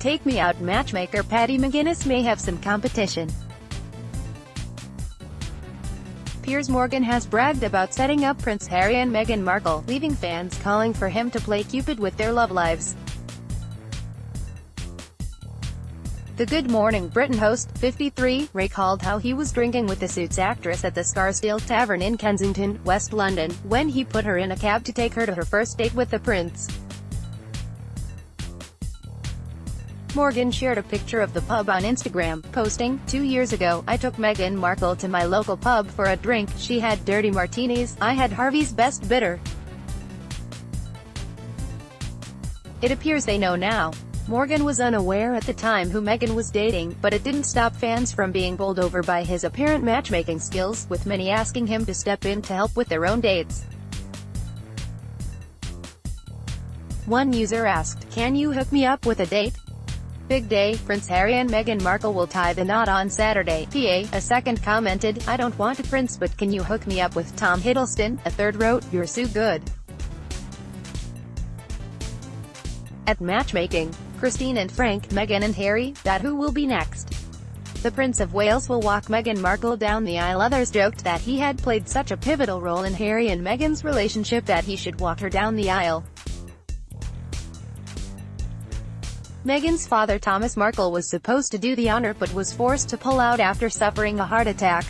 Take Me Out matchmaker Patty McGuinness may have some competition. Piers Morgan has bragged about setting up Prince Harry and Meghan Markle, leaving fans calling for him to play Cupid with their love lives. The Good Morning Britain host, 53, recalled how he was drinking with the Suits actress at the Scarsdale Tavern in Kensington, West London, when he put her in a cab to take her to her first date with the prince. Morgan shared a picture of the pub on Instagram, posting, "2 years ago, I took Meghan Markle to my local pub for a drink. She had dirty martinis, I had Harvey's Best Bitter. It appears they know now." Morgan was unaware at the time who Meghan was dating, but it didn't stop fans from being bowled over by his apparent matchmaking skills, with many asking him to step in to help with their own dates. One user asked, "Can you hook me up with a date? Big day, Prince Harry and Meghan Markle will tie the knot on Saturday." A second commented, "I don't want a prince, but can you hook me up with Tom Hiddleston?" A third wrote, "You're so good at matchmaking. Christine and Frank, Meghan and Harry, that who will be next? The Prince of Wales will walk Meghan Markle down the aisle." Others joked that he had played such a pivotal role in Harry and Meghan's relationship that he should walk her down the aisle. Meghan's father Thomas Markle was supposed to do the honor but was forced to pull out after suffering a heart attack.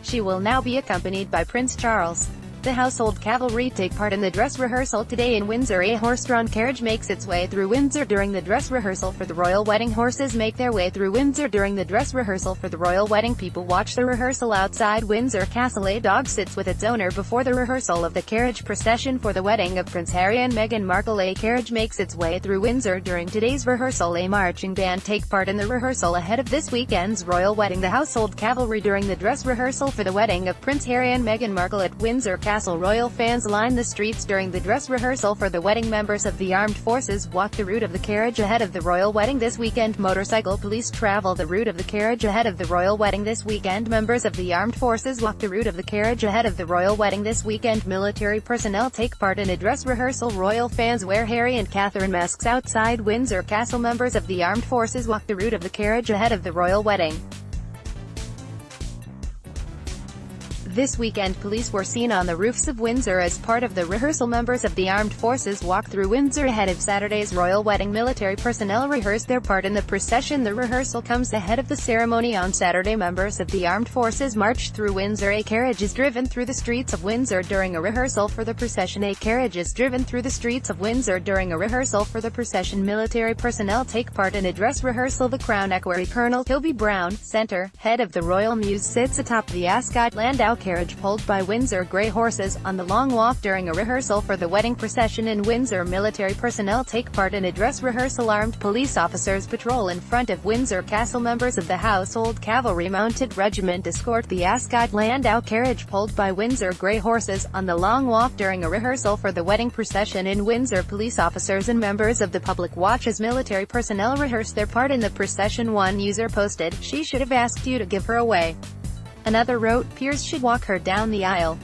She will now be accompanied by Prince Charles. The household cavalry take part in the dress rehearsal today in Windsor. A horse-drawn carriage makes its way through Windsor during the dress rehearsal for the royal wedding. Horses make their way through Windsor during the dress rehearsal for the royal wedding. People watch the rehearsal outside Windsor Castle. A dog sits with its owner before the rehearsal of the carriage procession for the wedding of Prince Harry and Meghan Markle. A carriage makes its way through Windsor during today's rehearsal. A marching band take part in the rehearsal ahead of this weekend's royal wedding. The household cavalry during the dress rehearsal for the wedding of Prince Harry and Meghan Markle at Windsor Castle. Royal fans line the streets during the dress rehearsal for the wedding. Members of the armed forces walk the route of the carriage ahead of the royal wedding this weekend. Motorcycle police travel the route of the carriage ahead of the royal wedding this weekend. Members of the armed forces walk the route of the carriage ahead of the royal wedding this weekend. Military personnel take part in a dress rehearsal. Royal fans wear Harry and Catherine masks outside Windsor Castle. Members of the armed forces walk the route of the carriage ahead of the royal wedding. This weekend, police were seen on the roofs of Windsor as part of the rehearsal. Members of the armed forces walk through Windsor ahead of Saturday's royal wedding. Military personnel rehearse their part in the procession. The rehearsal comes ahead of the ceremony on Saturday. Members of the armed forces march through Windsor. A carriage is driven through the streets of Windsor during a rehearsal for the procession. A carriage is driven through the streets of Windsor during a rehearsal for the procession. Military personnel take part in a dress rehearsal. The Crown Equerry Colonel Toby Brown, Centre, head of the Royal Mews, sits atop the Ascot Landau carriage pulled by Windsor grey horses, on the long walk during a rehearsal for the wedding procession in Windsor. Military personnel take part in a dress rehearsal. Armed police officers patrol in front of Windsor Castle. Members of the Household Cavalry Mounted Regiment escort the Ascot Landau carriage pulled by Windsor grey horses, on the long walk during a rehearsal for the wedding procession in Windsor. Police officers and members of the public watch as military personnel rehearse their part in the procession. One user posted, "She should have asked you to give her away." Another wrote, "Piers should walk her down the aisle."